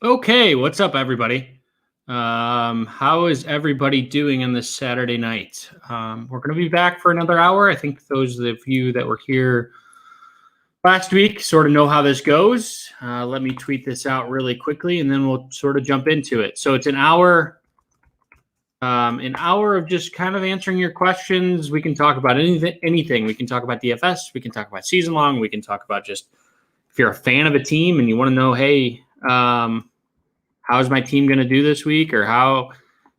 Okay, what's up, everybody? How is everybody doing on this Saturday night? We're going to be back for another hour. I think those of you that were here last week sort of know how this goes. Let me tweet this out really quickly, and then we'll sort of jump into it. So it's an hour of just kind of answering your questions. We can talk about anything. We can talk about DFS. We can talk about season long. We can talk about just if you're a fan of a team and you want to know, hey, how's my team going to do this week, or how,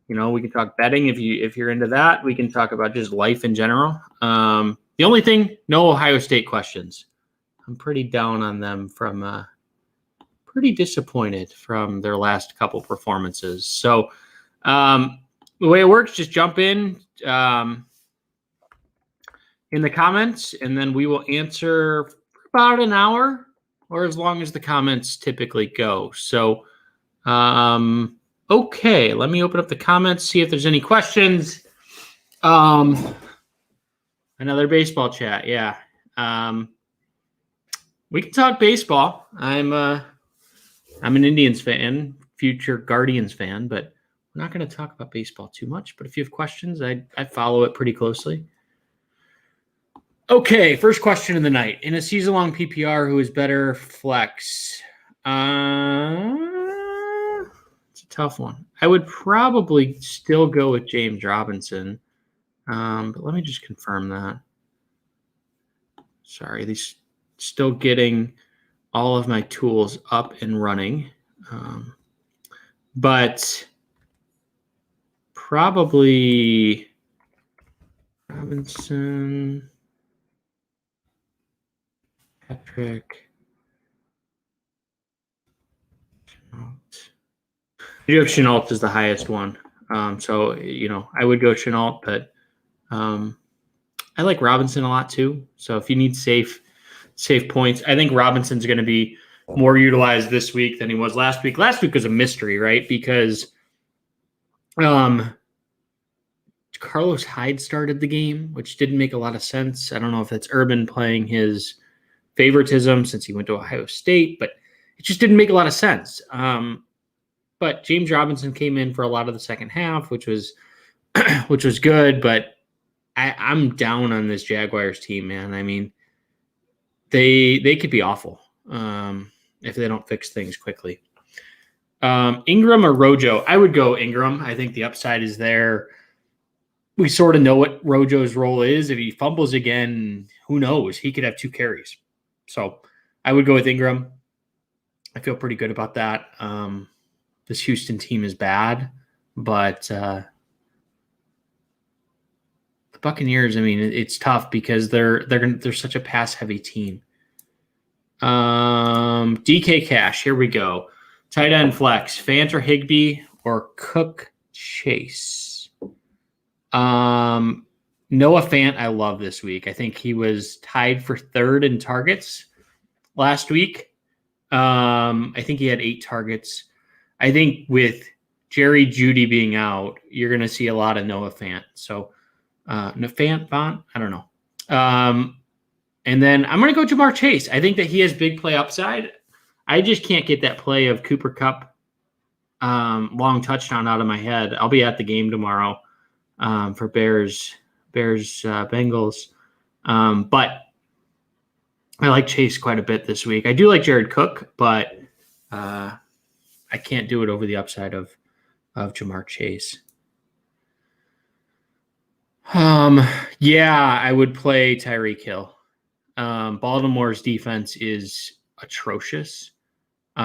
we can talk betting if you're into that. We can talk about just life in general. The only thing, no Ohio State questions. I'm pretty down on them from pretty disappointed from their last couple performances. So the way it works, just jump in the comments, and then we will answer for about an hour or as long as the comments typically go. So okay, let me open up the comments, see if there's any questions. Another baseball chat, yeah. We can talk baseball. I'm an Indians fan, future Guardians fan, but we're not going to talk about baseball too much. But if you have questions, I follow it pretty closely. Okay, first question of the night. In a season-long PPR, who is better flex? It's a tough one. I would probably still go with James Robinson, but let me just confirm that. Sorry, these still getting all of my tools up and running, but probably Robinson, Patrick. You have Chenault as the highest one. So, I would go Chenault, but I like Robinson a lot too. So if you need safe points, I think Robinson's going to be more utilized this week than he was last week. Last week was a mystery, right? Because Carlos Hyde started the game, which didn't make a lot of sense. I don't know if that's Urban playing his favoritism since he went to Ohio State, but it just didn't make a lot of sense. But James Robinson came in for a lot of the second half, which was good. But I'm down on this Jaguars team, man. I mean, they could be awful if they don't fix things quickly. Ingram or Rojo? I would go Ingram. I think the upside is there. We sort of know what Rojo's role is. If he fumbles again, who knows? He could have 2 carries. So I would go with Ingram. I feel pretty good about that. This Houston team is bad, but the Buccaneers, I mean, it's tough because they're such a pass-heavy team. DK Cash, here we go. Tight end flex, Fant or Higbee or Cook Chase? Noah Fant, I love this week. I think he was tied for 3rd in targets last week. I think he had 8 targets. I think with Jerry Jeudy being out, you're going to see a lot of Noah Fant. So Fant, I don't know. And then I'm going to go Jamar Chase. I think that he has big play upside. I just can't get that play of Cooper Kupp long touchdown out of my head. I'll be at the game tomorrow for Bears Bengals. But I like Chase quite a bit this week. I do like Jared Cook, but I can't do it over the upside of Jamar Chase. Yeah, I would play Tyreek Hill. Baltimore's defense is atrocious. They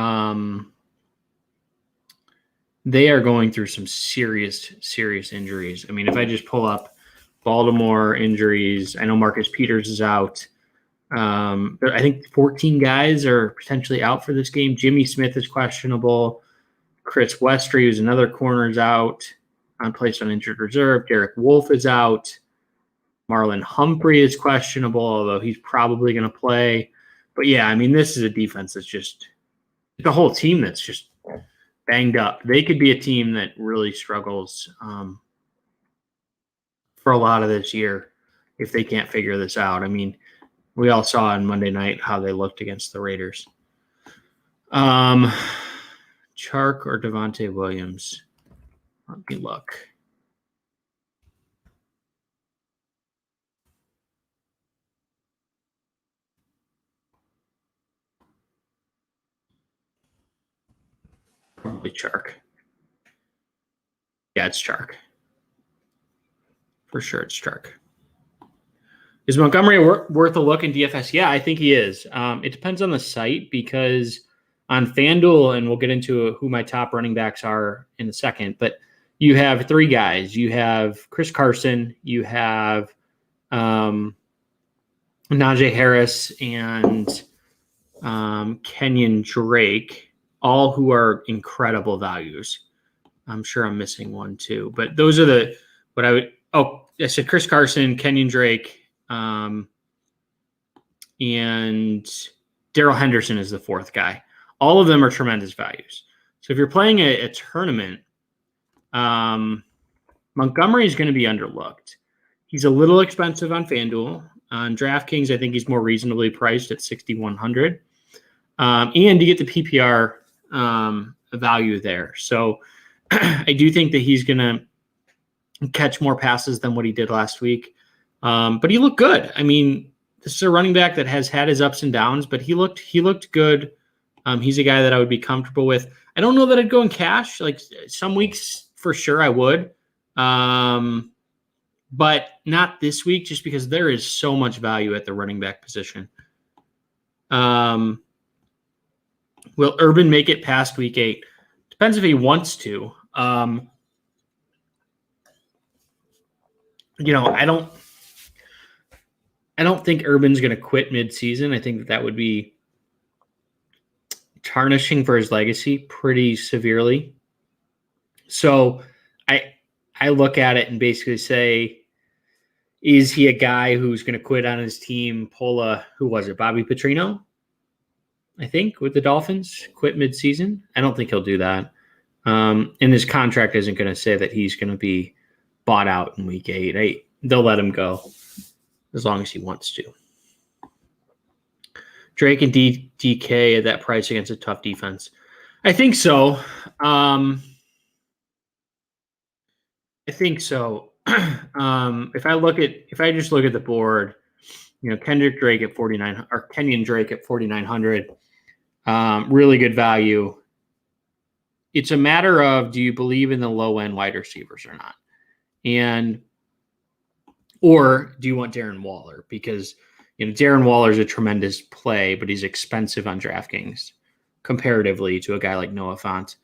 are going through some serious injuries. I mean, if I just pull up Baltimore injuries, I know Marcus Peters is out. I think 14 guys are potentially out for this game. Jimmy Smith is questionable. Chris Westry, who's another corner, is out. Placed on injured reserve. Derek Wolfe is out. Marlon Humphrey is questionable, although he's probably going to play. But yeah, I mean, this is a defense that's just the whole team that's just banged up. They could be a team that really struggles for a lot of this year if they can't figure this out. I mean, we all saw on Monday night how they looked against the Raiders. Chark or Javonte Williams? Let me look. Probably Chark. Yeah, it's Chark. For sure, it's Chark. Is Montgomery worth a look in DFS? Yeah, I think he is. It depends on the site because on Fanduel, and we'll get into who my top running backs are in a second, but you have three guys. You have Chris Carson, you have Najee Harris, and Kenyon Drake, all who are incredible values. I'm sure I'm missing one too, but those are I said Chris Carson, Kenyon Drake, and Darrell Henderson is the fourth guy. All of them are tremendous values. So if you're playing a tournament, Montgomery is going to be underlooked. He's a little expensive on FanDuel. On DraftKings, I think he's more reasonably priced at $6,100. And you get the PPR value there. So I do think that he's going to catch more passes than what he did last week. But he looked good. I mean, this is a running back that has had his ups and downs, but he looked good. He's a guy that I would be comfortable with. I don't know that I'd go in cash. Like some weeks for sure I would. But not this week just because there is so much value at the running back position. Will Urban make it past week 8? Depends if he wants to. I don't think Urban's going to quit mid-season. I think that would be tarnishing for his legacy pretty severely. So I look at it and basically say, is he a guy who's going to quit on his team, pull who was it, Bobby Petrino? I think with the Dolphins, quit mid-season. I don't think he'll do that. And his contract isn't going to say that he's going to be bought out in week 8. They'll let him go as long as he wants to. Drake and DK at that price against a tough defense. I think so. I think so. If I just look at the board, Kenyon Drake at 4,900, really good value. It's a matter of, do you believe in the low end wide receivers or not? Or do you want Darren Waller? Because Darren Waller is a tremendous play, but he's expensive on DraftKings comparatively to a guy like Noah Fant.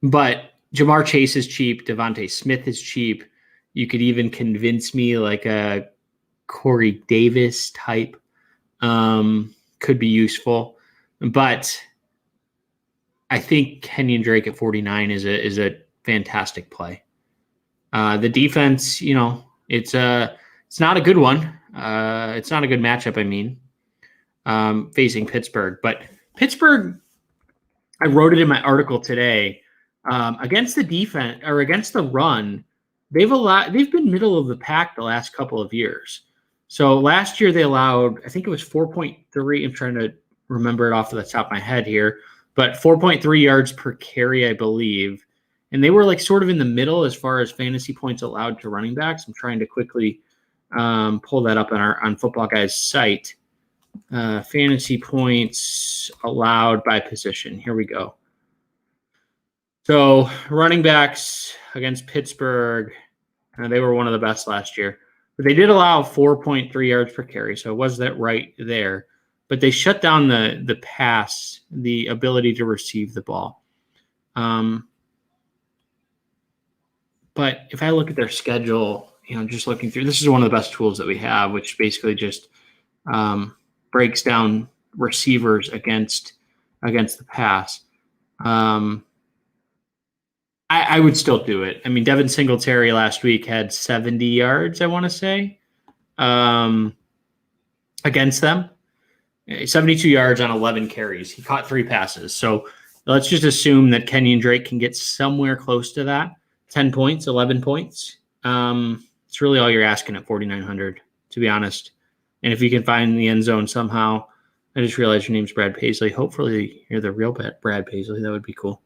But Jamar Chase is cheap. Davonte Smith is cheap. You could even convince me like a Corey Davis type could be useful. But I think Kenyon Drake at 49 is a fantastic play. The defense, it's not a good one. It's not a good matchup, facing Pittsburgh. But Pittsburgh, I wrote it in my article today, against the defense or against the run, they've been middle of the pack the last couple of years. So last year they allowed, I think it was 4.3. I'm trying to remember it off the top of my head here, but 4.3 yards per carry, I believe. And they were like sort of in the middle as far as fantasy points allowed to running backs. I'm trying to quickly pull that up on Footballguys site. Fantasy points allowed by position. Here we go. So running backs against Pittsburgh, they were one of the best last year. But they did allow 4.3 yards per carry, so it was that right there. But they shut down the pass, the ability to receive the ball. But if I look at their schedule, just looking through, this is one of the best tools that we have, which basically just breaks down receivers against the pass. I would still do it. I mean, Devin Singletary last week had 70 yards, I want to say, against them. 72 yards on 11 carries. He caught 3 passes. So let's just assume that Kenyon Drake can get somewhere close to that. 10 points, 11 points. It's really all you're asking at 4,900, to be honest. And if you can find the end zone somehow I just realized your name's Brad Paisley. Hopefully you're the real Brad Paisley. That would be cool.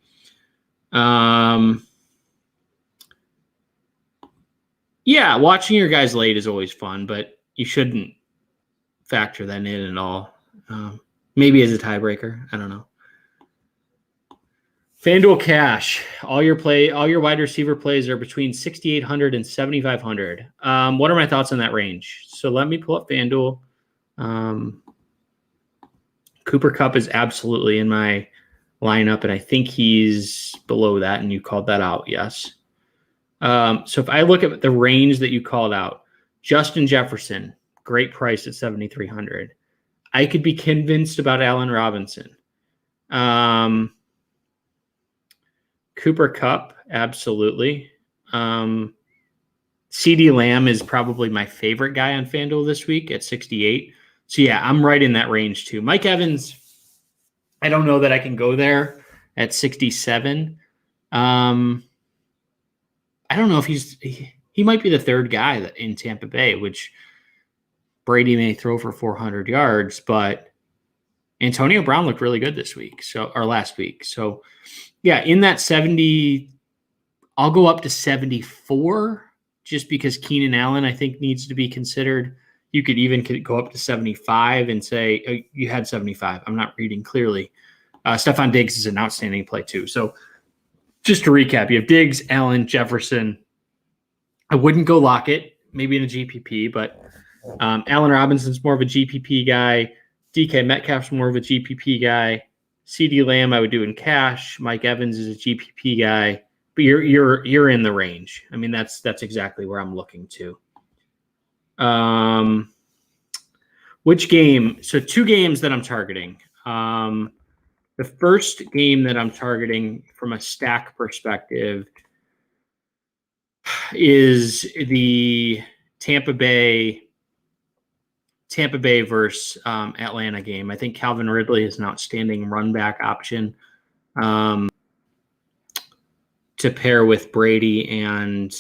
Yeah, watching your guys late is always fun, but you shouldn't factor that in at all. Maybe as a tiebreaker. I don't know. FanDuel Cash. All your wide receiver plays are between 6,800 and 7,500. What are my thoughts on that range? So let me pull up FanDuel. Cooper Kupp is absolutely in my lineup, and I think he's below that, and you called that out, yes. So if I look at the range that you called out, Justin Jefferson, great price at 7,300. I could be convinced about Allen Robinson. Cooper Kupp, absolutely. CD Lamb is probably my favorite guy on FanDuel this week at 68. So yeah, I'm right in that range too. Mike Evans, I don't know that I can go there at 67. I don't know if he might be the third guy in Tampa Bay, which Brady may throw for 400 yards, but Antonio Brown looked really good this week, or last week. So yeah, in that 70, I'll go up to 74 just because Keenan Allen, I think, needs to be considered. You could even go up to 75 and say, oh, you had 75. I'm not reading clearly. Stephon Diggs is an outstanding play too. So just to recap, you have Diggs, Allen, Jefferson. I wouldn't go Lockett, maybe in a GPP, but Allen Robinson's more of a GPP guy. DK Metcalf's more of a GPP guy. CD Lamb I would do in cash. Mike Evans is a GPP guy, but you're in the range. I mean, that's exactly where I'm looking to. Which game? So 2 games that I'm targeting. The first game that I'm targeting from a stack perspective is the Tampa Bay versus Atlanta game. I think Calvin Ridley is an outstanding run back option to pair with Brady, and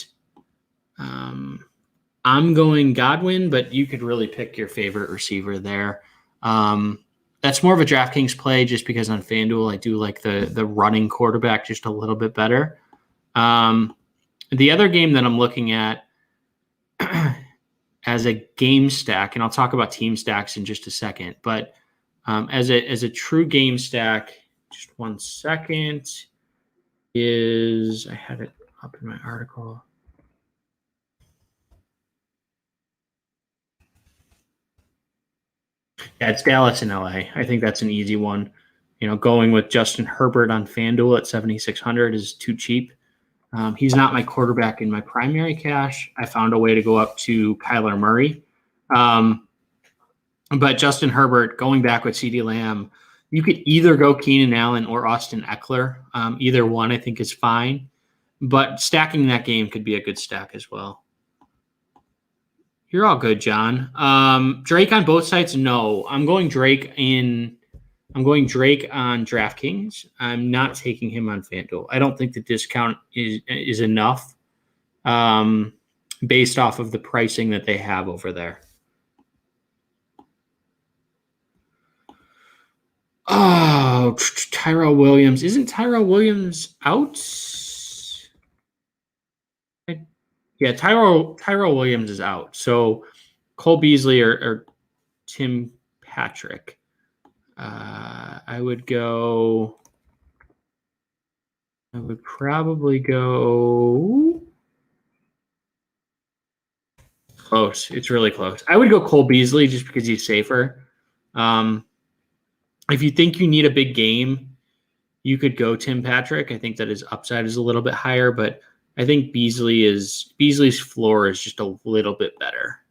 I'm going Godwin, but you could really pick your favorite receiver there. That's more of a DraftKings play just because on FanDuel I do like the running quarterback just a little bit better. The other game that I'm looking at as a game stack, and I'll talk about team stacks in just a second, but as a true game stack, just 1 second, I had it up in my article. Yeah, it's Dallas and LA. I think that's an easy one. Going with Justin Herbert on FanDuel at 7,600 is too cheap. He's not my quarterback in my primary cash. I found a way to go up to Kyler Murray. But Justin Herbert, going back with CD Lamb, you could either go Keenan Allen or Austin Eckler. Either one I think is fine. But stacking that game could be a good stack as well. You're all good, John. Drake on both sides? No. I'm going Drake on DraftKings. I'm not taking him on FanDuel. I don't think the discount is enough based off of the pricing that they have over there. Oh, Tyrell Williams. Isn't Tyrell Williams out? Yeah, Tyrell Williams is out. So Cole Beasley or Tim Patrick. I would probably go close. It's really close. I would go Cole Beasley just because he's safer. If you think you need a big game, you could go Tim Patrick. I think that his upside is a little bit higher, but I think Beasley's floor is just a little bit better.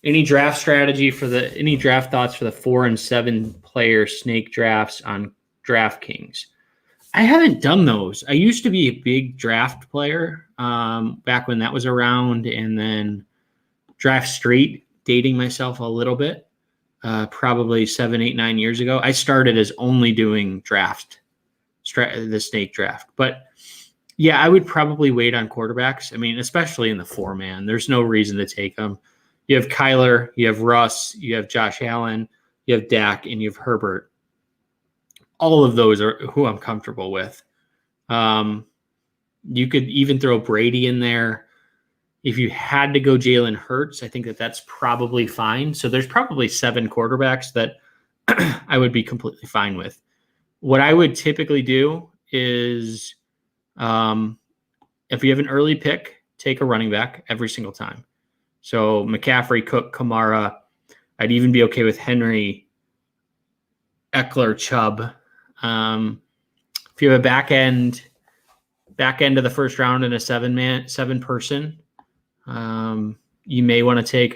Any draft thoughts for the 4 and 7 player snake drafts on DraftKings? I haven't done those. I used to be a big draft player back when that was around, and then Draft Street, dating myself a little bit, probably 7, 8, 9 years ago. I started as only doing the snake draft. But yeah, I would probably wait on quarterbacks. I mean, especially in the 4-man. There's no reason to take them. You have Kyler, you have Russ, you have Josh Allen, you have Dak, and you have Herbert. All of those are who I'm comfortable with. You could even throw Brady in there. If you had to go Jalen Hurts, I think that's probably fine. So there's probably 7 quarterbacks that I would be completely fine with. What I would typically do is if you have an early pick, take a running back every single time. So McCaffrey, Cook, Kamara. I'd even be okay with Henry, Eckler, Chubb. If you have a back end of the first round and a 7 person, you may want to take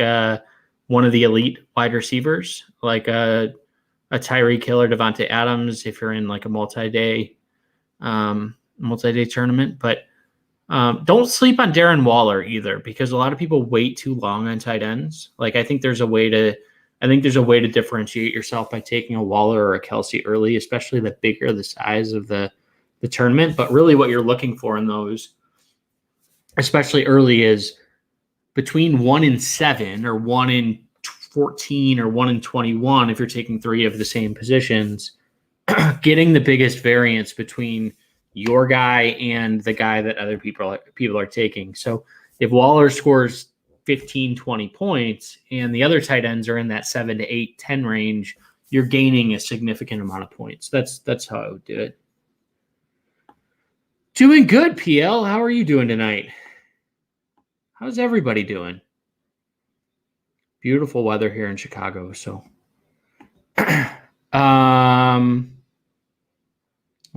one of the elite wide receivers, like a Tyreek Hill or Davonte Adams if you're in like a multi-day tournament. But don't sleep on Darren Waller either, because a lot of people wait too long on tight ends. Like I think there's a way to differentiate yourself by taking a Waller or a Kelsey early, especially the bigger the size of the tournament. But really what you're looking for in those, especially early, is between 1 and 7 or 1 and 14 or 1 and 21, if you're taking 3 of the same positions, getting the biggest variance between your guy and the guy that other people are taking. So if Waller scores 15, 20 points and the other tight ends are in that 7 to 8, 10 range, you're gaining a significant amount of points. That's how I would do it. Doing good, PL. How are you doing tonight? How's everybody doing? Beautiful weather here in Chicago. So, would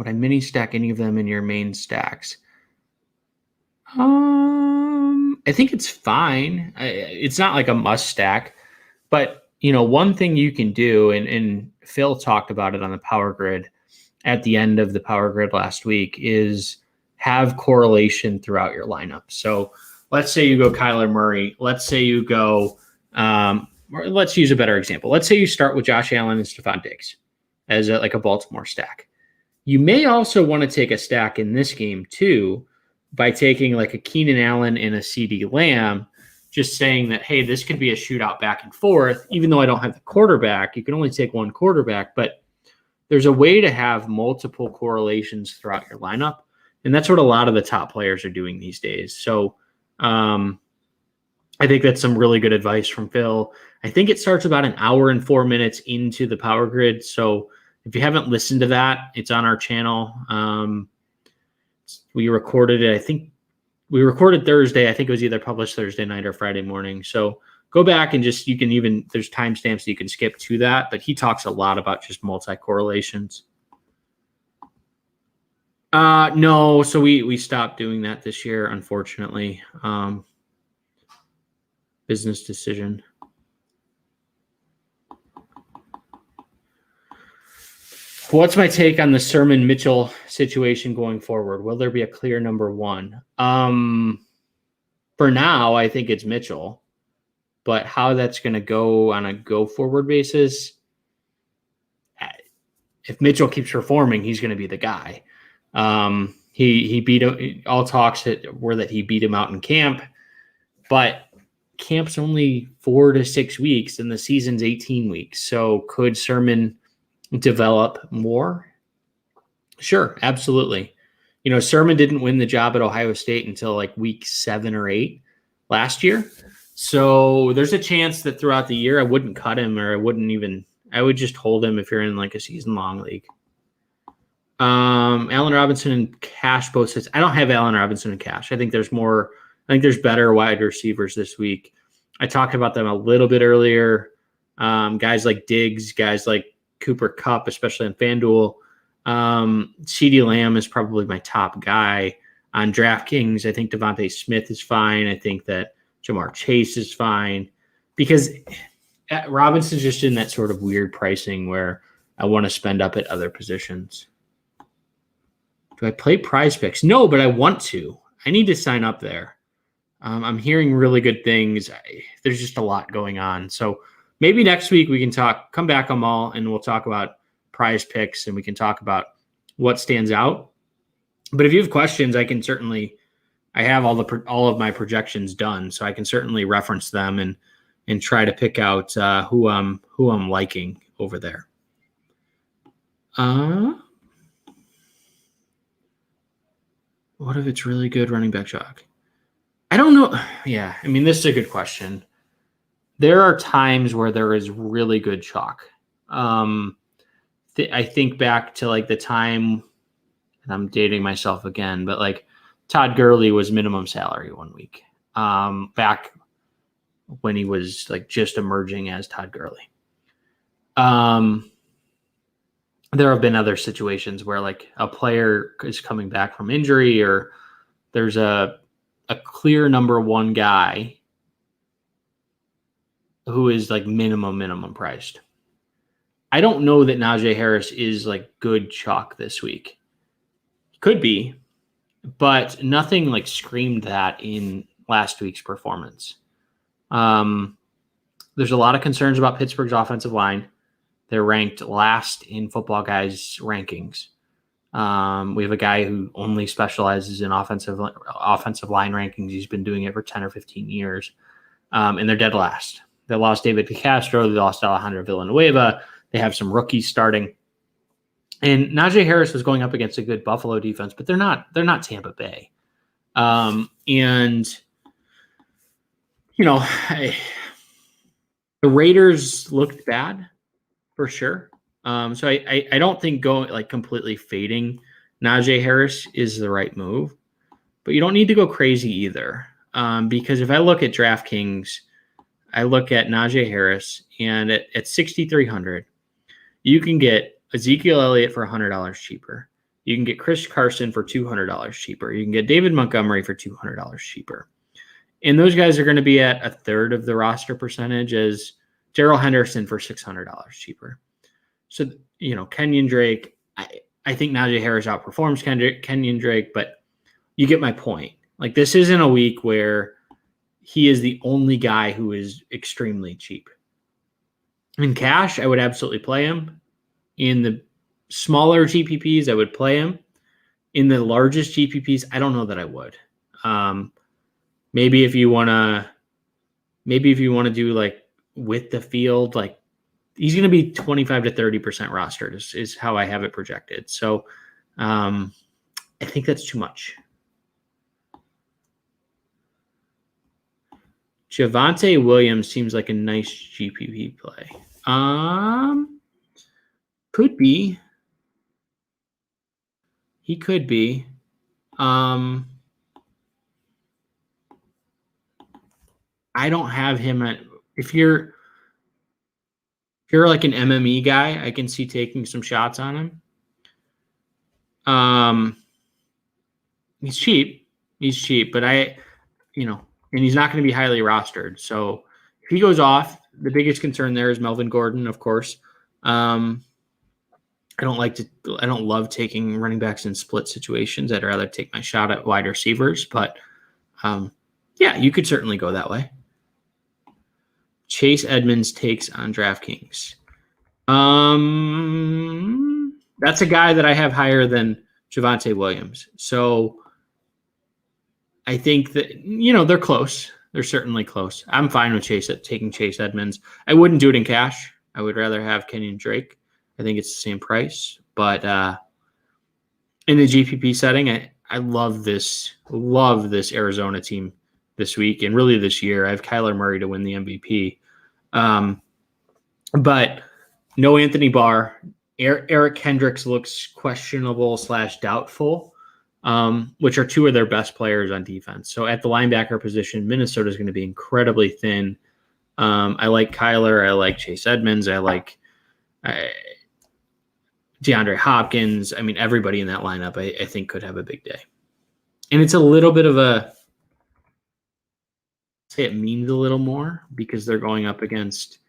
I mini stack any of them in your main stacks? I think it's fine. It's not like a must stack, but one thing you can do, and Phil talked about it on the Power Grid at the end of the Power Grid last week, is have correlation throughout your lineup. So let's say you go Kyler Murray. Let's say you go, or let's use a better example. Let's say you start with Josh Allen and Stephon Diggs as like a Baltimore stack. You may also want to take a stack in this game too, by taking like a Keenan Allen and a CeeDee Lamb, just saying that, hey, this could be a shootout back and forth. Even though I don't have the quarterback, you can only take one quarterback, but there's a way to have multiple correlations throughout your lineup. And that's what a lot of the top players are doing these days. So I think that's some really good advice from Phil. I think it starts about an hour and 4 minutes into the Power Grid. So if you haven't listened to that, it's on our channel. We recorded it. I think we recorded Thursday. I think it was either published Thursday night or Friday morning. So go back and there's timestamps that you can skip to that, but he talks a lot about just multi-correlations. No, so we stopped doing that this year, unfortunately. Business decision. What's my take on the Sermon Mitchell situation going forward? Will there be a clear number 1? For now, I think it's Mitchell, but how that's going to go on a go forward basis, if Mitchell keeps performing, he's going to be the guy. He beat all talks were that he beat him out in camp, but camp's only 4 to 6 weeks and the season's 18 weeks. So could Sermon develop more? Sure, absolutely. Sermon didn't win the job at Ohio State until like week 7 or 8 last year. So there's a chance that throughout the year I wouldn't cut him, or I would just hold him if you're in like a season-long league. Allen Robinson and Cash both says, I don't have Allen Robinson and Cash. I think there's better wide receivers this week. I talked about them a little bit earlier. Guys like Diggs, guys like Cooper Kupp, especially on Fanduel. CeeDee Lamb is probably my top guy on DraftKings. I think Davonte Smith is fine. I think that Jamar Chase is fine, because Robinson's just in that sort of weird pricing where I want to spend up at other positions. Do I play Prize Picks? No, but I want to. I need to sign up there. I'm hearing really good things. There's just a lot going on. So maybe next week we can come back on Mall and we'll talk about Prize Picks and we can talk about what stands out. But if you have questions, I have all of my projections done, so I can certainly reference them and and try to pick out who I'm liking over there. What if it's really good running back chalk? I don't know. Yeah, I mean, this is a good question. There are times where there is really good chalk. I think back to like the time, and I'm dating myself again, but like Todd Gurley was minimum salary 1 week. Back when he was like just emerging as Todd Gurley. There have been other situations where like a player is coming back from injury, or there's a clear number one guy who is like minimum priced. I don't know that Najee Harris is like good chalk this week. Could be, but nothing like screamed that in last week's performance. There's a lot of concerns about Pittsburgh's offensive line. They're ranked last in Footballguys rankings. We have a guy who only specializes in offensive line rankings. He's been doing it for 10 or 15 years. And they're dead last. They lost David Castro. They lost Alejandro Villanueva. They have some rookies starting. And Najee Harris was going up against a good Buffalo defense, but they're not Tampa Bay. And, you know, the Raiders looked bad for sure. So I don't think going like completely fading Najee Harris is the right move, but you don't need to go crazy either. Because if I look at DraftKings, I look at Najee Harris, and at 6,300, you can get Ezekiel Elliott for $100 cheaper. You can get Chris Carson for $200 cheaper. You can get David Montgomery for $200 cheaper. And those guys are going to be at a third of the roster percentage as Darrell Henderson for $600 cheaper. So, you know, Kenyon Drake, I think Najee Harris outperforms Kenyon Drake, but you get my point. Like, this isn't a week where he is the only guy who is extremely cheap. In cash, I would absolutely play him. In the smaller GPPs, I would play him. In the largest GPPs, I don't know that I would. Maybe if you want to do like with the field, like he's going to be 25 to 30% rostered is how I have it projected. So I think that's too much. Javonte Williams seems like a nice GPP play. Could be. He could be. I don't have him at. If you're like an MME guy, I can see taking some shots on him. He's cheap, but and he's not going to be highly rostered. So if he goes off, the biggest concern there is Melvin Gordon, of course. I don't love taking running backs in split situations. I'd rather take my shot at wide receivers, but yeah, you could certainly go that way. Chase Edmonds takes on DraftKings. That's a guy that I have higher than Javonte Williams. So I think that, they're close. They're certainly close. I'm fine with taking Chase Edmonds. I wouldn't do it in cash. I would rather have Kenyon Drake. I think it's the same price. But in the GPP setting, I love this Arizona team this week and really this year. I have Kyler Murray to win the MVP. But no Anthony Barr. Eric Kendricks looks questionable / doubtful, which are two of their best players on defense. So at the linebacker position, Minnesota is going to be incredibly thin. I like Kyler. I like Chase Edmonds. I like DeAndre Hopkins. I mean, everybody in that lineup, I think, could have a big day. And it's a little bit of say it means a little more because they're going up against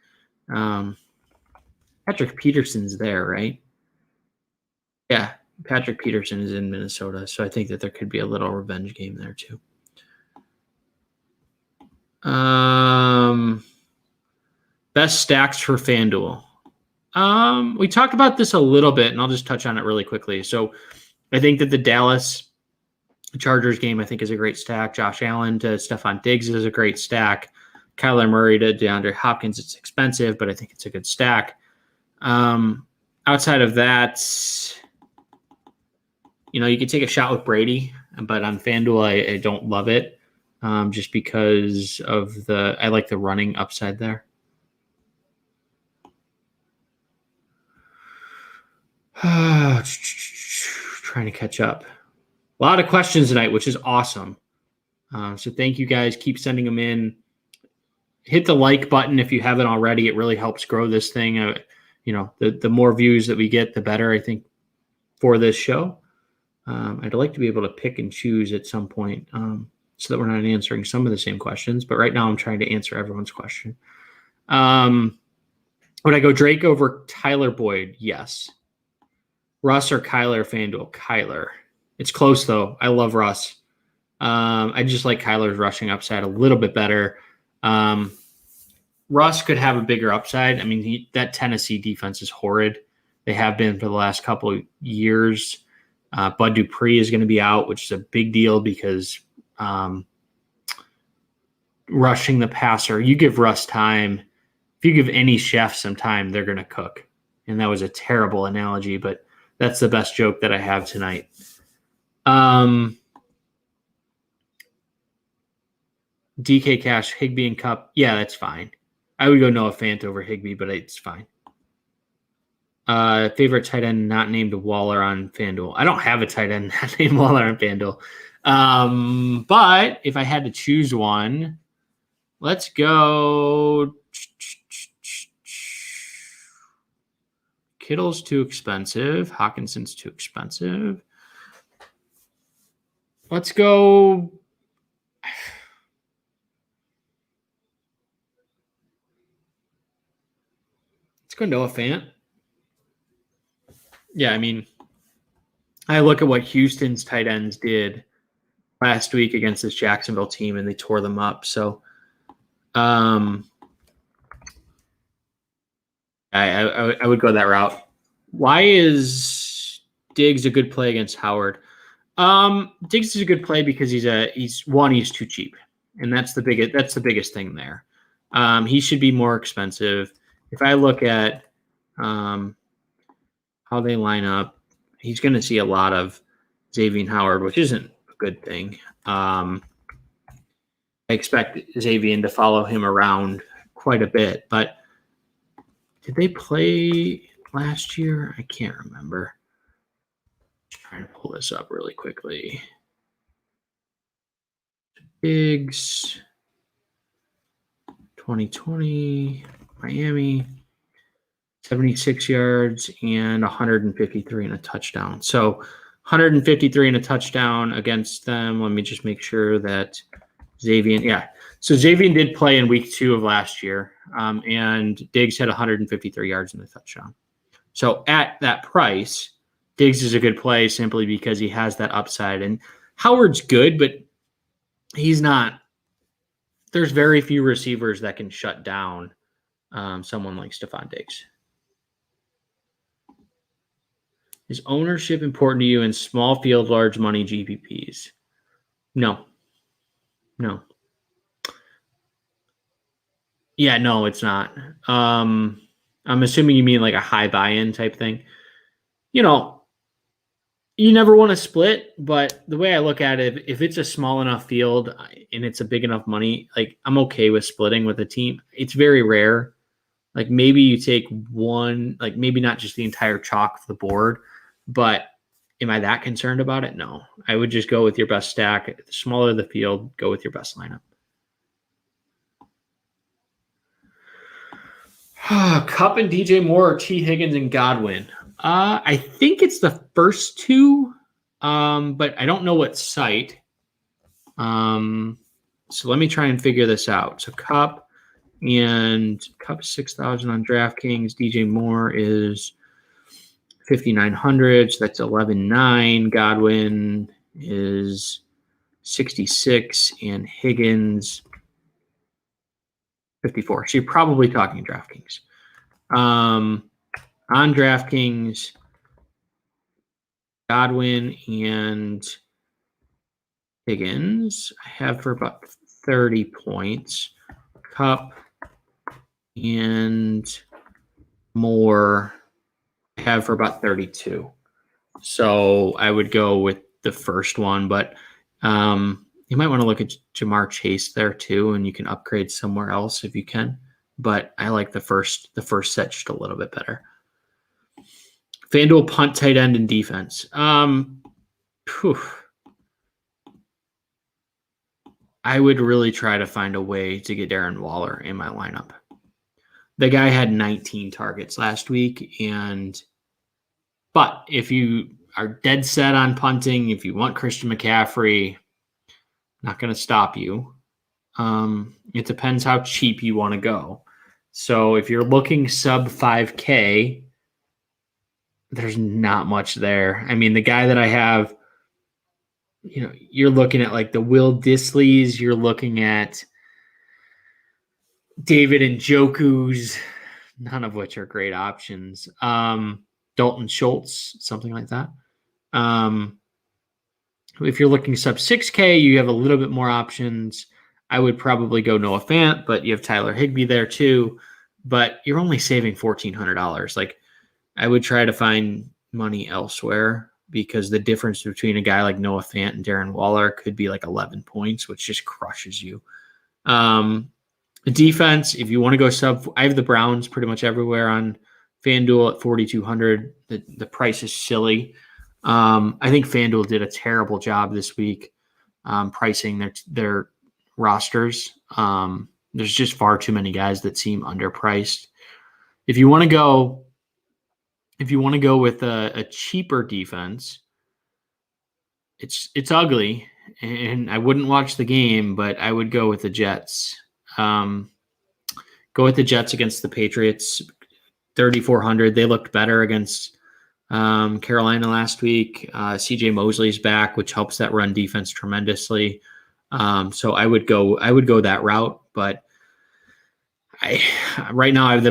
Patrick Peterson's there, right? Yeah, Patrick Peterson is in Minnesota, so I think that there could be a little revenge game there too. Best stacks for Fanduel. We talked about this a little bit, and I'll just touch on it really quickly. So I think that the Dallas Chargers game, I think, is a great stack. Josh Allen to Stephon Diggs is a great stack. Kyler Murray to DeAndre Hopkins. It's expensive, but I think it's a good stack. Outside of that, you can take a shot with Brady, but on Fanduel, I don't love it just because of I like the running upside there. Trying to catch up. A lot of questions tonight, which is awesome. So thank you guys. Keep sending them in. Hit the like button if you haven't already. It really helps grow this thing. The more views that we get, the better, I think, for this show. I'd like to be able to pick and choose at some point so that we're not answering some of the same questions. But right now I'm trying to answer everyone's question. Would I go Drake over Tyler Boyd? Yes. Russ or Kyler Fanduel? Kyler. It's close, though. I love Russ. I just like Kyler's rushing upside a little bit better. Russ could have a bigger upside. I mean, that Tennessee defense is horrid. They have been for the last couple of years. Bud Dupree is going to be out, which is a big deal because rushing the passer, you give Russ time. If you give any chef some time, they're going to cook. And that was a terrible analogy, but that's the best joke that I have tonight. DK Cash, Higbee and Cup. Yeah, that's fine. I would go Noah Fant over Higbee, but it's fine. Favorite tight end not named Waller on FanDuel. I don't have a tight end not named Waller on FanDuel. But if I had to choose one, let's go. Kittle's too expensive. Hawkinson's too expensive. Let's go. Let's go Noah Fant. Yeah, I mean, I look at what Houston's tight ends did last week against this Jacksonville team, and they tore them up. So, I would go that route. Why is Diggs a good play against Howard? Diggs is a good play because he's too cheap, and that's the biggest thing there. He should be more expensive. If I look at how they line up, he's going to see a lot of Xavier Howard, which isn't a good thing. I expect Xavier to follow him around quite a bit, but did they play last year? I can't remember. Trying to pull this up really quickly. Diggs, 2020, Miami, 76 yards and 153 and a touchdown. So 153 and a touchdown against them. Let me just make sure that Xavier, yeah. So Xavier did play in week 2 of last year, and Diggs had 153 yards and a touchdown. So at that price, Diggs is a good play simply because he has that upside. And Howard's good, but he's not. There's very few receivers that can shut down someone like Stephon Diggs. Is ownership important to you in small field, large money GPPs? No. Yeah, no, it's not. I'm assuming you mean like a high buy-in type thing. You never want to split, but the way I look at it, if it's a small enough field and it's a big enough money, like I'm okay with splitting with a team. It's very rare. Like maybe you take one, like maybe not just the entire chalk of the board, but am I that concerned about it? No. I would just go with your best stack. The smaller the field, go with your best lineup. Cup and DJ Moore or T. Higgins and Godwin. I think it's the first two, but I don't know what site. So let me try and figure this out. So Cup 6,000 on DraftKings. DJ Moore is 5,900, so that's 11.9. Godwin is 66, and Higgins 54. So you're probably talking DraftKings. On DraftKings, Godwin and Higgins I have for about 30 points. Cup and more I have for about 32. So I would go with the first one, but you might want to look at Jamar Chase there too, and you can upgrade somewhere else if you can. But I like the first set just a little bit better. Fanduel punt, tight end, and defense. I would really try to find a way to get Darren Waller in my lineup. The guy had 19 targets last week, but if you are dead set on punting, if you want Christian McCaffrey, not going to stop you. It depends how cheap you want to go. So if you're looking sub 5K, there's not much there. I mean, the guy that I have, you're looking at like the Will Disleys, you're looking at David Njoku's, none of which are great options. Dalton Schultz, something like that. If you're looking sub 6K, you have a little bit more options. I would probably go Noah Fant, but you have Tyler Higbee there too. But you're only saving $1,400. Like, I would try to find money elsewhere because the difference between a guy like Noah Fant and Darren Waller could be like 11 points, which just crushes you. Defense, if you want to go sub, I have the Browns pretty much everywhere on FanDuel at 4,200. The price is silly. I think FanDuel did a terrible job this week pricing their rosters. There's just far too many guys that seem underpriced. If you want to go with a cheaper defense, it's ugly, and I wouldn't watch the game, but I would go with the Jets. Go with the Jets against the Patriots, 3,400. They looked better against Carolina last week. CJ Mosley's back, which helps that run defense tremendously. So I would go that route, but right now I have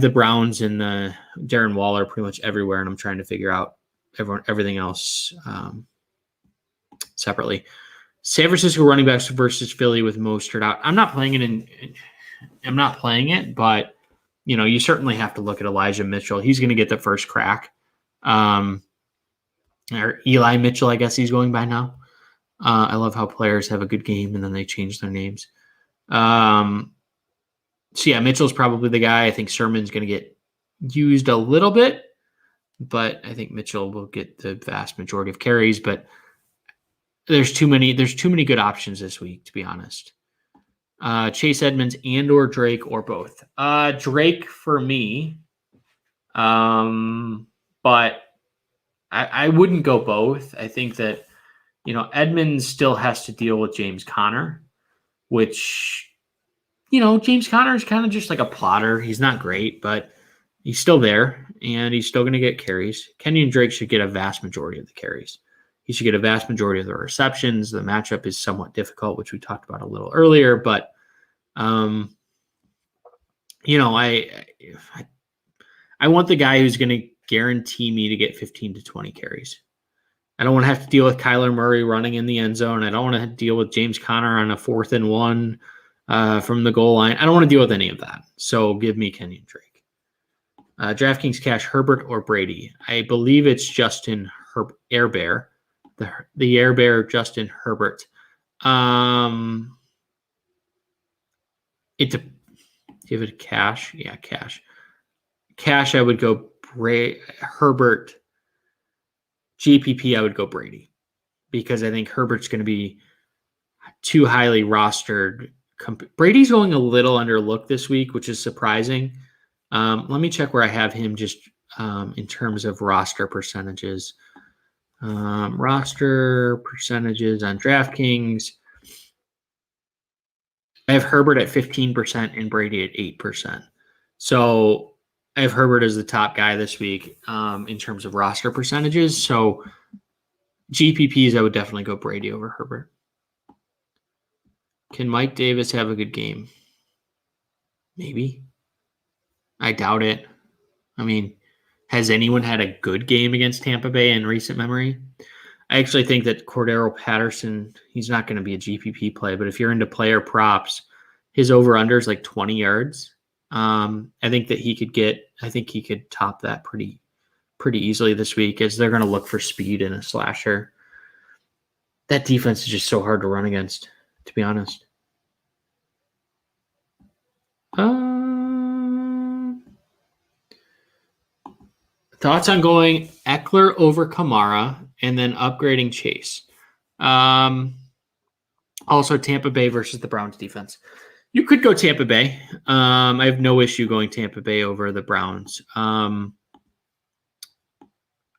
the Browns and the Darren Waller pretty much everywhere, and I'm trying to figure out everything else separately. San Francisco running backs versus Philly with Mostert out. I'm not playing it, but you certainly have to look at Elijah Mitchell. He's going to get the first crack. Or Eli Mitchell, I guess he's going by now. I love how players have a good game and then they change their names. So yeah, Mitchell's probably the guy. I think Sermon's going to get used a little bit, but I think Mitchell will get the vast majority of carries. But there's too many good options this week, to be honest. Chase Edmonds and or Drake or both. Drake for me, but I wouldn't go both. I think that Edmonds still has to deal with James Conner, which James Conner is kind of just like a plotter. He's not great, but he's still there, and he's still going to get carries. Kenyon Drake should get a vast majority of the carries. He should get a vast majority of the receptions. The matchup is somewhat difficult, which we talked about a little earlier, but I want the guy who's going to guarantee me to get 15 to 20 carries. I don't want to have to deal with Kyler Murray running in the end zone. I don't want to deal with James Conner on a 4th and 1 from the goal line. I don't want to deal with any of that. So give me Kenyon Drake. DraftKings cash Herbert or Brady. I believe it's Justin Air Bear. The Air Bear Justin Herbert. Give it cash. Yeah, cash. Cash, I would go Herbert. GPP, I would go Brady because I think Herbert's going to be too highly rostered. Brady's going a little underlooked this week, which is surprising. Let me check where I have him just in terms of roster percentages. Roster percentages on DraftKings. I have Herbert at 15% and Brady at 8%. So I have Herbert as the top guy this week in terms of roster percentages. So GPPs, I would definitely go Brady over Herbert. Can Mike Davis have a good game? Maybe. I doubt it. I mean, has anyone had a good game against Tampa Bay in recent memory? I actually think that Cordero Patterson, he's not going to be a GPP play, but if you're into player props, His over-under is like 20 yards. I think he could top that pretty easily this week, as they're going to look for speed in a slasher. That defense is just so hard to run against, to be honest. Thoughts on going Eckler over Kamara and then upgrading Chase. Also, Tampa Bay versus the Browns defense. You could go Tampa Bay. I have no issue going Tampa Bay over the Browns. I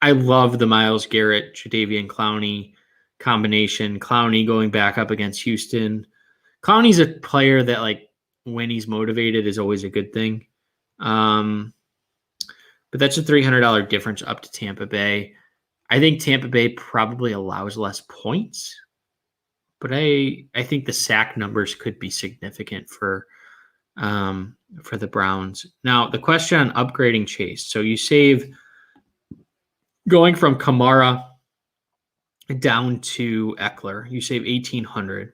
love the Myles Garrett, Jadeveon Clowney combination. Clowney going back up against Houston. Clowney's a player that, like, when he's motivated is always a good thing. But that's a $300 difference up to Tampa Bay. I think Tampa Bay probably allows less points, but I think the sack numbers could be significant for the Browns. Now, the question on upgrading Chase. So you save going from Kamara down to Eckler, you save $1,800.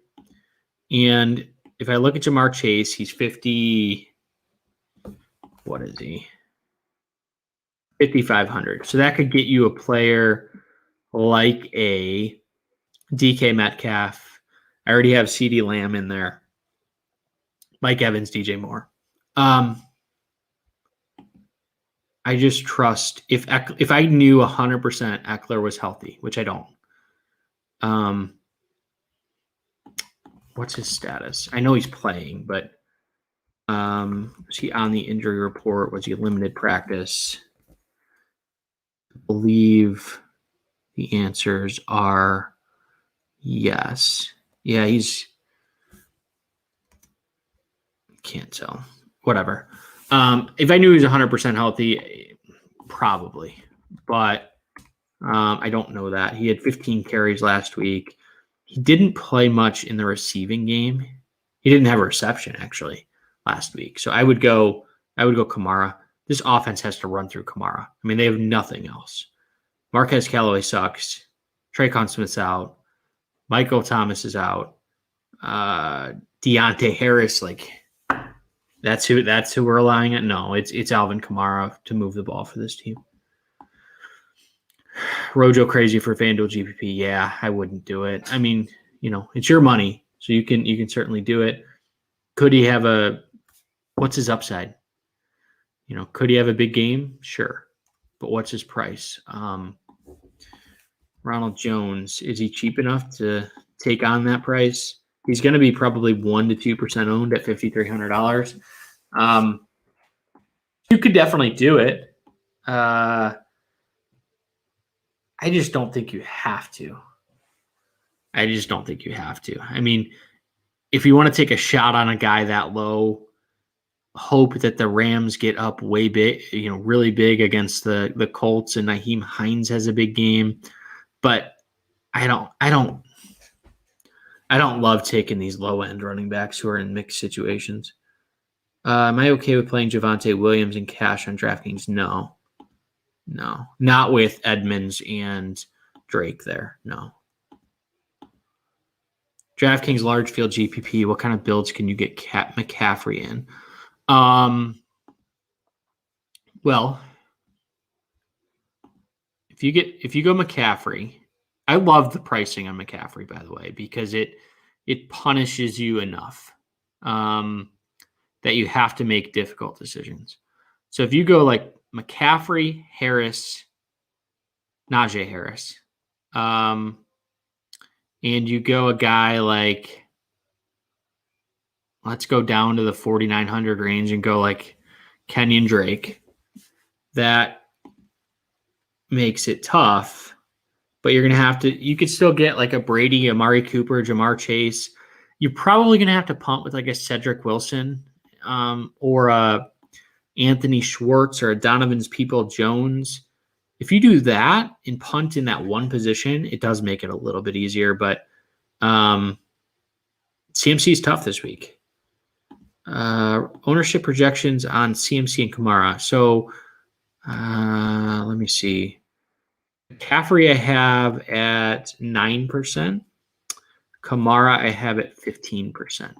And if I look at Jamar Chase, he's 50. What is he? 5,500. So that could get you a player like a DK Metcalf. I already have CeeDee Lamb in there. Mike Evans, DJ Moore. I just trust if I knew 100% Eckler was healthy, which I don't. What's his status? I know he's playing, but is he on the injury report? Was he limited practice? I believe the answers are yes. Yeah, can't tell. Whatever. If I knew he was 100% healthy, probably. But I don't know that. He had 15 carries last week. He didn't play much in the receiving game. He didn't have a reception, actually, last week. So I would go Kamara. This offense has to run through Kamara. I mean, they have nothing else. Marquez Callaway sucks. Traquan Smith's out. Michael Thomas is out. Deontay Harris, like, that's who we're relying on. No, it's Alvin Kamara to move the ball for this team. Rojo crazy for Fanduel GPP. Yeah, I wouldn't do it. I mean, it's your money, so you can certainly do it. Could he have what's his upside? Could he have a big game? Sure. But what's his price? Ronald Jones, is he cheap enough to take on that price? He's going to be probably 1 to 2% owned at $5,300. You could definitely do it. I just don't think you have to. I mean, if you want to take a shot on a guy that low, hope that the Rams get up way big, really big against the Colts, and Nyheim Hines has a big game. But I don't love taking these low end running backs who are in mixed situations. Am I okay with playing Javonte Williams in cash on DraftKings? No, not with Edmonds and Drake there. No. DraftKings large field GPP. What kind of builds can you get McCaffrey in? Well, if you go McCaffrey, I love the pricing on McCaffrey, by the way, because it punishes you enough that you have to make difficult decisions. So if you go like McCaffrey, Harris, Najee Harris, and you go a guy like, let's go down to the 4,900 range and go like Kenyon Drake, that makes it tough. But you're going to you could still get like a Brady, Amari Cooper, Jamar Chase. You're probably going to have to punt with like a Cedric Wilson or a Anthony Schwartz or a Donovan's People-Jones. If you do that and punt in that one position, it does make it a little bit easier. But CMC is tough this week. Ownership projections on CMC and Kamara. So let me see. McCaffrey I have at 9%. Kamara I have at 15%.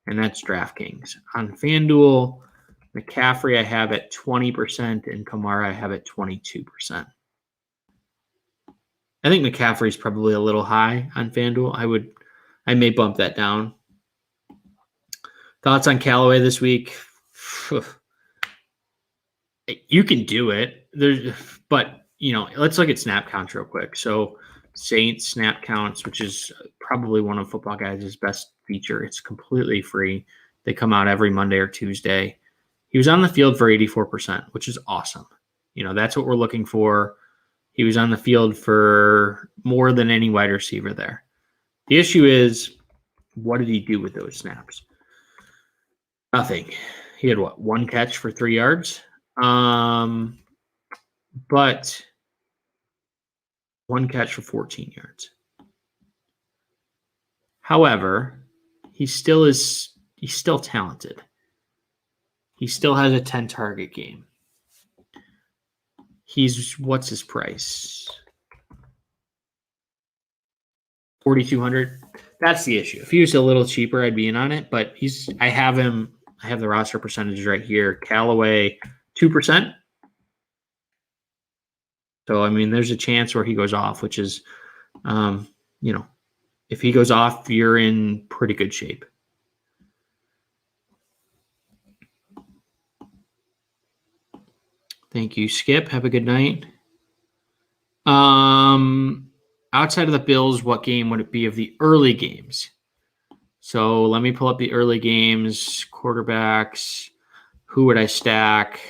and that's DraftKings. On FanDuel, McCaffrey I have at 20% and Kamara I have at 22%. I think McCaffrey's probably a little high on FanDuel. I may bump that down. Thoughts on Callaway this week? You can do it. But let's look at snap counts real quick. So Saints snap counts, which is probably one of Footballguys' best feature. It's completely free. They come out every Monday or Tuesday. He was on the field for 84%, which is awesome. That's what we're looking for. He was on the field for more than any wide receiver there. The issue is, what did he do with those snaps? Nothing. He had one catch for 3 yards? But one catch for 14 yards. However, he's still talented. He still has a 10 target game. What's his price? 4,200. That's the issue. If he was a little cheaper, I'd be in on it. But I have the roster percentages right here. Callaway, 2%. So, there's a chance where he goes off, which is, if he goes off, you're in pretty good shape. Thank you, Skip. Have a good night. Outside of the Bills, what game would it be of the early games? So let me pull up the early games, quarterbacks. Who would I stack?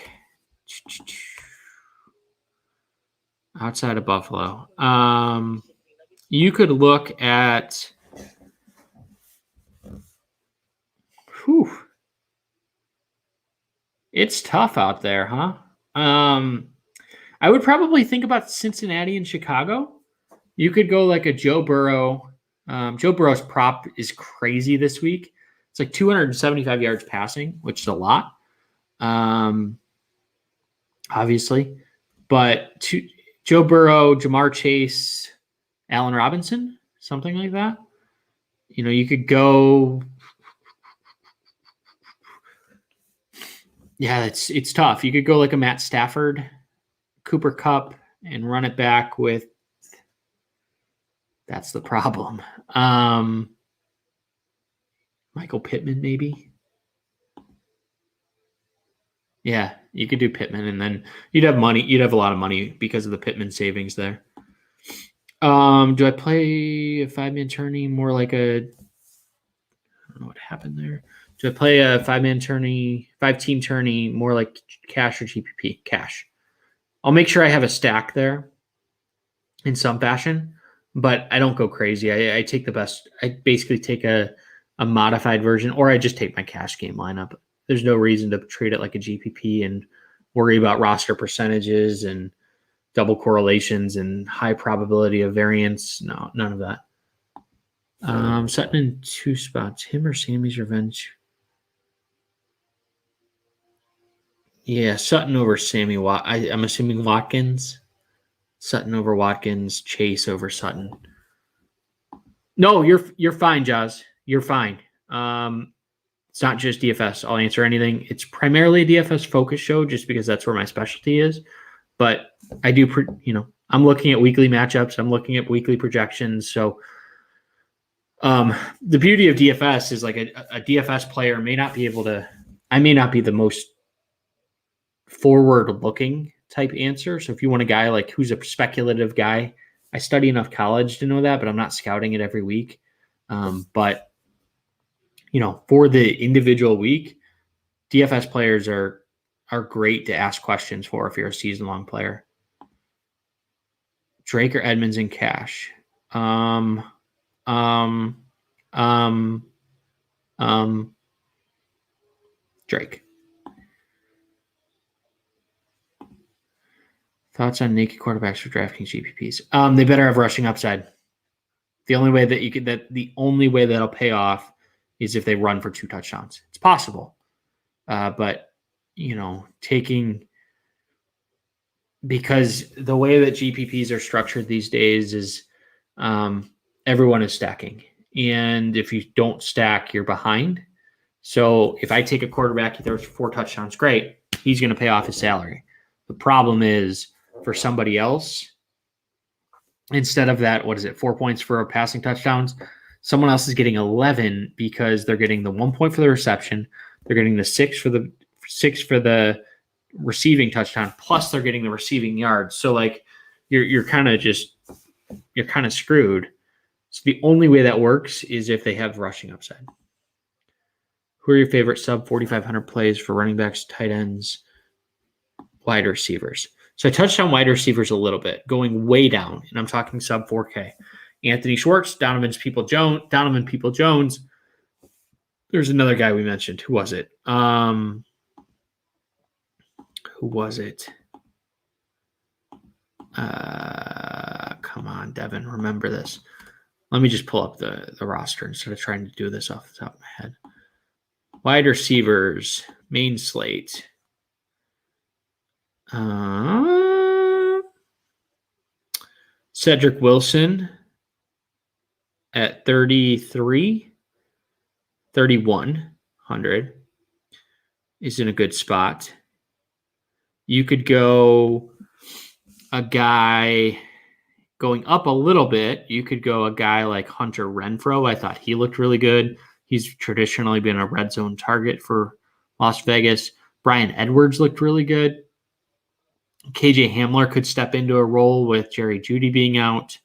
Outside of Buffalo. You could look at it's tough out there, huh? I would probably think about Cincinnati and Chicago. You could go like a Joe Burrow. Joe Burrow's prop is crazy this week. It's like 275 yards passing, which is a lot, obviously. But Joe Burrow, Jamar Chase, Allen Robinson, something like that. You could go. Yeah, it's tough. You could go like a Matt Stafford, Cooper Kupp, and run it back with. That's the problem. Michael Pittman, maybe. Yeah, you could do Pittman, and then you'd have money. You'd have a lot of money because of the Pittman savings there. Do I play a 5-man tourney more like I don't know what happened there. Do I play a 5-man tourney, 5-team tourney more like cash or GPP? Cash. I'll make sure I have a stack there in some fashion, but I don't go crazy. I take the best. I basically take a modified version, or I just take my cash game lineup. There's no reason to treat it like a GPP and worry about roster percentages and double correlations and high probability of variance. No, none of that. Sutton in 2 spots. Him or Sammy's revenge? Yeah, Sutton over Sammy. I'm assuming Watkins. Sutton over Watkins. Chase over Sutton. No, you're fine, Jazz. You're fine. It's not just DFS. I'll answer anything. It's primarily a DFS focus show just because that's where my specialty is. But I do, I'm looking at weekly matchups. I'm looking at weekly projections. So the beauty of DFS is like a DFS player may not be able to, I may not be the most forward-looking type answer. So if you want a guy like who's a speculative guy, I study enough college to know that, but I'm not scouting it every week. But for the individual week, DFS players are great to ask questions for if you're a season-long player. Drake or Edmonds in cash? Drake. Thoughts on naked quarterbacks for DraftKings GPPs? They better have rushing upside. The only way that'll pay off is if they run for 2 touchdowns. It's possible. But because the way that GPPs are structured these days is everyone is stacking. And if you don't stack, you're behind. So if I take a quarterback, he throws 4 touchdowns, great. He's going to pay off his salary. The problem is for somebody else, instead of that, 4 points for passing touchdowns, someone else is getting 11 because they're getting the 1 point for the reception. They're getting the 6 for the receiving touchdown, plus they're getting the receiving yards. So like you're kind of screwed. So the only way that works is if they have rushing upside. Who are your favorite sub 4,500 plays for running backs, tight ends, wide receivers? So I touched on wide receivers a little bit, going way down, and I'm talking sub 4K. Anthony Schwartz, Donovan Peoples-Jones. There's another guy we mentioned. Who was it? Come on, Devin, remember this. Let me just pull up the roster instead of trying to do this off the top of my head. Wide receivers, main slate. Cedric Wilson at 3,100 is in a good spot. You could go a guy going up a little bit. You could go a guy like Hunter Renfrow. I thought he looked really good. He's traditionally been a red zone target for Las Vegas. Brian Edwards looked really good. KJ Hamler could step into a role with Jerry Jeudy being out.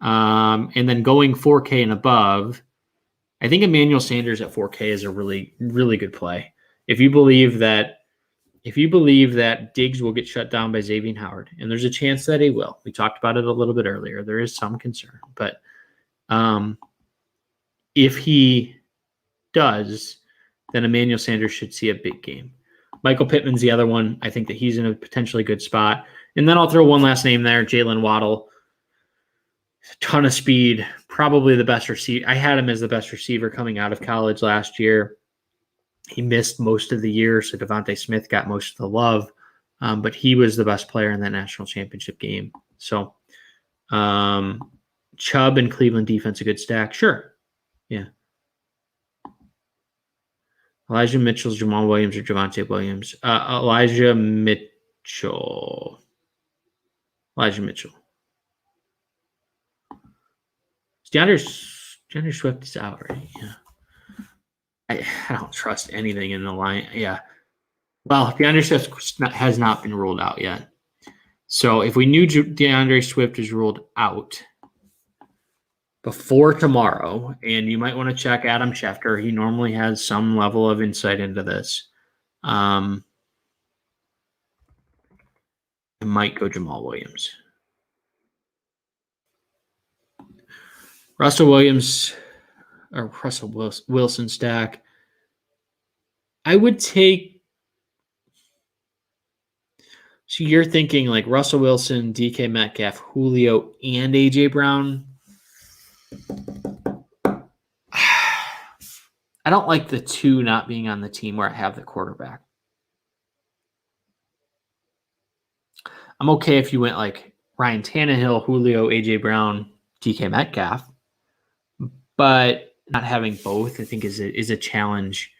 And then going 4K and above, I think Emmanuel Sanders at 4K is a really, really good play. If you believe that Diggs will get shut down by Xavier Howard, and there's a chance that he will. We talked about it a little bit earlier. There is some concern. But if he does, then Emmanuel Sanders should see a big game. Michael Pittman's the other one. I think that he's in a potentially good spot. And then I'll throw one last name there, Jalen Waddle. A ton of speed, probably the best receiver. I had him as the best receiver coming out of college last year. He missed most of the year, so Davonte Smith got most of the love. But he was the best player in that national championship game. So Chubb and Cleveland defense, a good stack. Sure. Yeah. Elijah Mitchell's Jamal Williams or Javonte Williams? Elijah Mitchell. DeAndre Swift is out, right? Yeah. I don't trust anything in the line. Yeah. Well, DeAndre Swift has not been ruled out yet. So if we knew DeAndre Swift is ruled out before tomorrow, and you might want to check Adam Schefter. He normally has some level of insight into this. I might go Jamal Williams. Russell Wilson stack. I would take. So you're thinking like Russell Wilson, DK Metcalf, Julio, and AJ Brown. I don't like the 2 not being on the team where I have the quarterback. I'm okay if you went like Ryan Tannehill, Julio, AJ Brown, DK Metcalf, but not having both, I think, is a challenge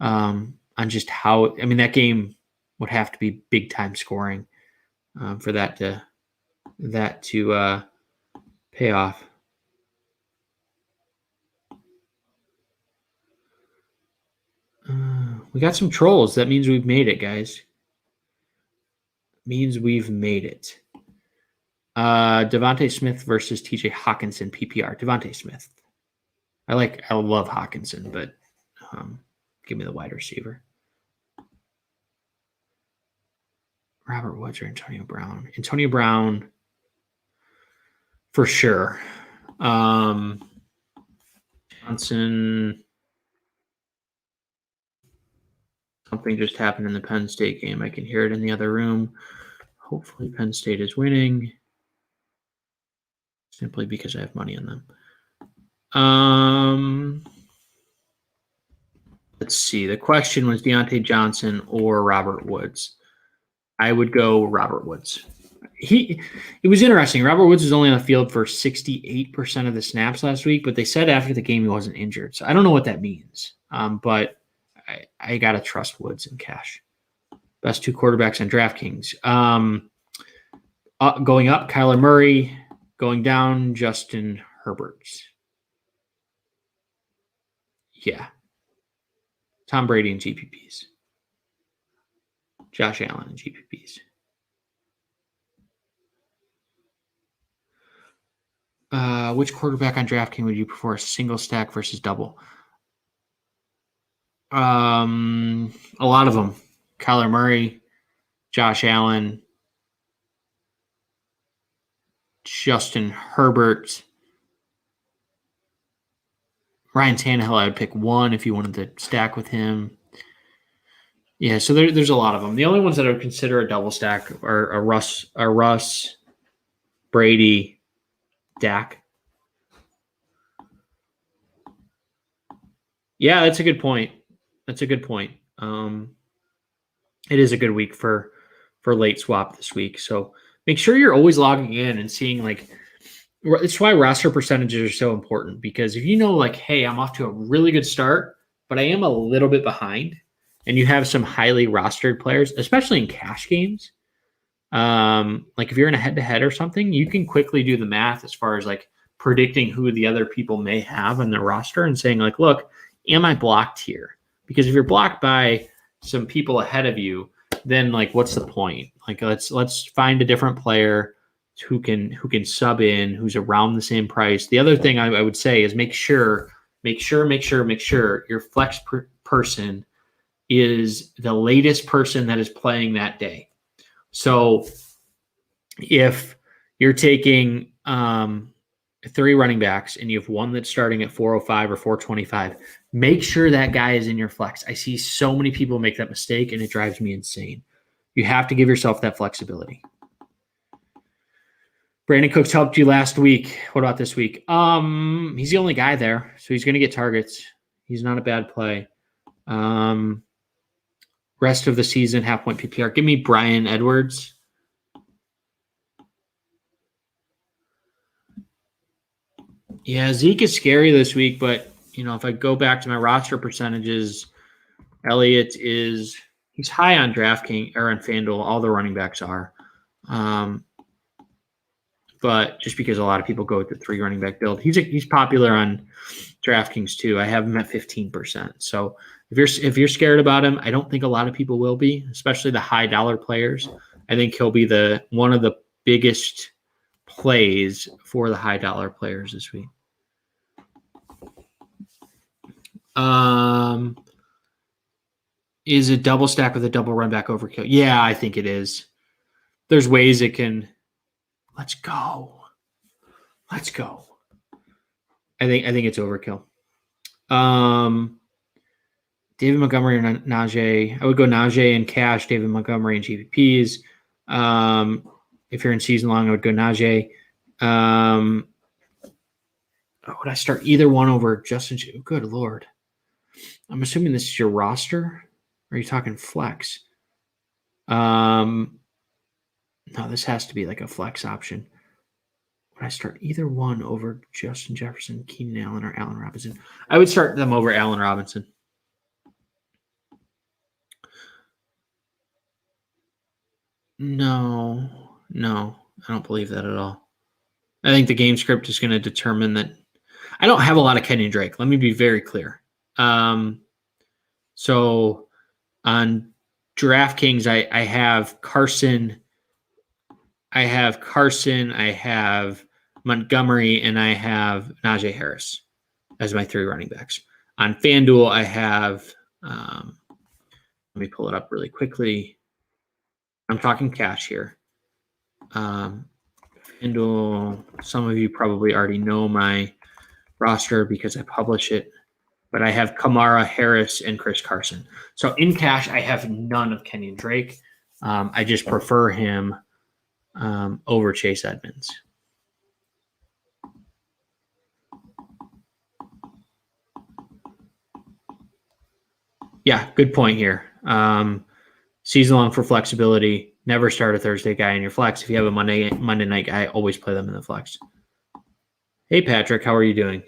on just how. I mean, that game would have to be big time scoring for that to pay off. We got some trolls. That means we've made it, guys. Davonte Smith versus Tj Hawkinson PPR. Davonte Smith. I love Hawkinson, but give me the wide receiver. Robert Woods or Antonio Brown? Antonio Brown for sure. Johnson. Something just happened in the Penn State game. I can hear it in the other room. Hopefully Penn State is winning. Simply because I have money on them. Let's see. The question was Deontay Johnson or Robert Woods. I would go Robert Woods. It was interesting. Robert Woods was only on the field for 68% of the snaps last week, but they said after the game he wasn't injured. So I don't know what that means. but I got to trust Woods in cash. Best 2 quarterbacks on DraftKings. Going up, Kyler Murray. Going down, Justin Herbert. Yeah. Tom Brady and GPPs. Josh Allen and GPPs. Which quarterback on DraftKings would you prefer, single stack versus double? A lot of them. Kyler Murray, Josh Allen, Justin Herbert, Ryan Tannehill. I would pick one if you wanted to stack with him. Yeah, so there's a lot of them. The only ones that I would consider a double stack are Russ, Brady, Dak. Yeah, that's a good point. It is a good week for late swap this week. So make sure you're always logging in and seeing, like, it's why roster percentages are so important, because if you know, like, hey, I'm off to a really good start, but I am a little bit behind, and you have some highly rostered players, especially in cash games, like if you're in a head-to-head or something, you can quickly do the math as far as like predicting who the other people may have on their roster and saying, like, look, am I blocked here? Because if you're blocked by some people ahead of you, then, like, what's the point? Like, let's find a different player who can sub in, who's around the same price. The other thing I would say is make sure your flex person is the latest person that is playing that day. So if you're taking 3 running backs and you have one that's starting at 405 or 425, make sure that guy is in your flex. I see so many people make that mistake, and it drives me insane. You have to give yourself that flexibility. Brandon Cooks helped you last week. What about this week? He's the only guy there, so he's going to get targets. He's not a bad play. Rest of the season, half-point PPR. Give me Bryan Edwards. Yeah, Zeke is scary this week, but, you know, if I go back to my roster percentages, Elliott he's high on DraftKings or on Fanduel. All the running backs are. But just because a lot of people go with the 3 running back build, he's popular on DraftKings too. I have him at 15%. So if you're scared about him, I don't think a lot of people will be, especially the high dollar players. I think he'll be one of the biggest plays for the high dollar players this week. Is a double stack with a double run back overkill? Yeah, I think it is. There's ways it can. Let's go. I think it's overkill. David Montgomery or Najee. I would go Najee in cash, David Montgomery in GPPs. If you're in season long, I would go Najee. Would I start either one over Justin? Good Lord. I'm assuming this is your roster. Or are you talking flex? No, this has to be like a flex option. Would I start either one over Justin Jefferson, Keenan Allen, or Allen Robinson? I would start them over Allen Robinson. No, I don't believe that at all. I think the game script is going to determine that. I don't have a lot of Kenyon Drake. Let me be very clear. So on DraftKings, I have Carson. I have Montgomery, and I have Najee Harris as my 3 running backs. On FanDuel, I have, let me pull it up really quickly. I'm talking cash here. FanDuel, some of you probably already know my roster because I publish it, but I have Kamara, Harris, and Chris Carson. So in cash, I have none of Kenyon Drake. I just prefer him over Chase Edmonds. Yeah, good point here. Season long for flexibility. Never start a Thursday guy in your flex. If you have a Monday night guy, always play them in the flex. Hey, Patrick, how are you doing?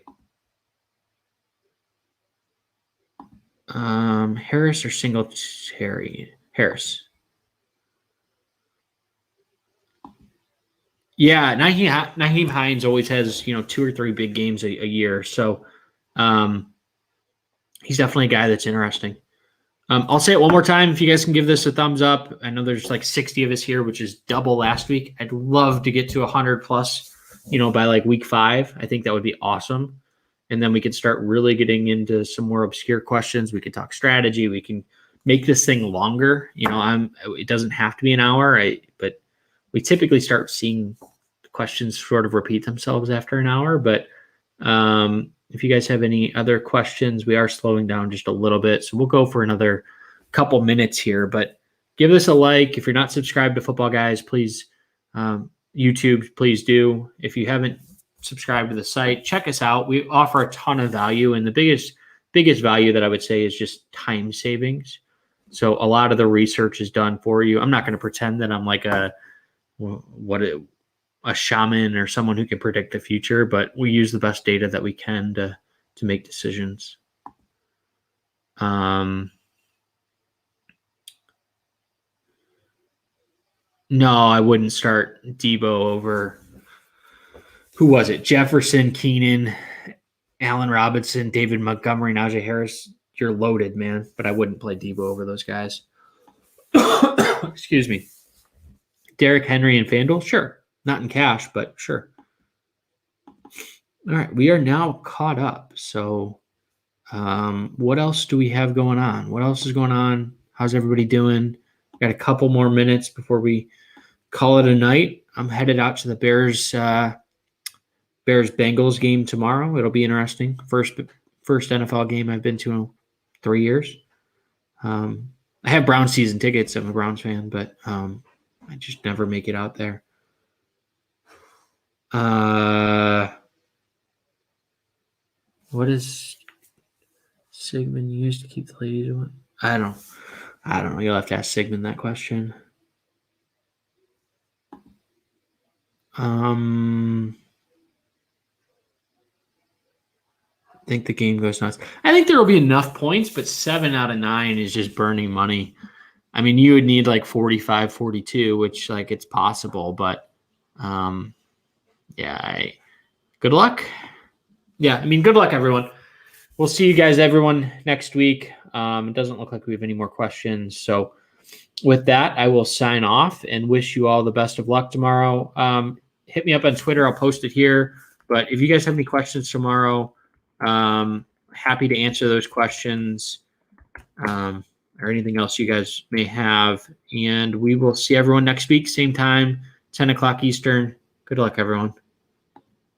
Harris or Singletary? Harris. Yeah, Nyheim Hines always has 2 or 3 big games a year, so he's definitely a guy that's interesting. I'll say it one more time. If you guys can give this a thumbs up, I know there's like 60 of us here, which is double last week. I'd love to get to 100 plus, by like week 5. I think that would be awesome. And then we can start really getting into some more obscure questions. We can talk strategy. We can make this thing longer. It doesn't have to be an hour, but we typically start seeing questions sort of repeat themselves after an hour. But if you guys have any other questions, we are slowing down just a little bit. So we'll go for another couple minutes here. But give us a like. If you're not subscribed to Football Guys, please, YouTube, please do. If you haven't subscribed to the site, check us out. We offer a ton of value. And the biggest value that I would say is just time savings. So a lot of the research is done for you. I'm not going to pretend that I'm like a shaman or someone who can predict the future, but we use the best data that we can to make decisions. No, I wouldn't start Debo over, who was it? Jefferson, Keenan, Allen Robinson, David Montgomery, Najee Harris. You're loaded, man, but I wouldn't play Debo over those guys. Excuse me. Derrick Henry and Fanduel? Sure. Not in cash, but sure. All right, we are now caught up. So what else do we have going on? What else is going on? How's everybody doing? Got a couple more minutes before we call it a night. I'm headed out to the Bears-Bengals game tomorrow. It'll be interesting. First NFL game I've been to in 3 years. I have Browns season tickets. I'm a Browns fan, but I just never make it out there. What is Sigmund used to keep the ladies away? I don't know. You'll have to ask Sigmund that question. I think the game goes nuts. I think there will be enough points, but 7 out of 9 is just burning money. I mean, you would need like 45, 42, which like it's possible, but good luck. Yeah, I mean, good luck, everyone. We'll see you guys, everyone, next week. It doesn't look like we have any more questions. So with that, I will sign off and wish you all the best of luck tomorrow. Hit me up on Twitter. I'll post it here. But if you guys have any questions tomorrow, happy to answer those questions or anything else you guys may have. And we will see everyone next week, same time, 10 o'clock Eastern. Good luck, everyone.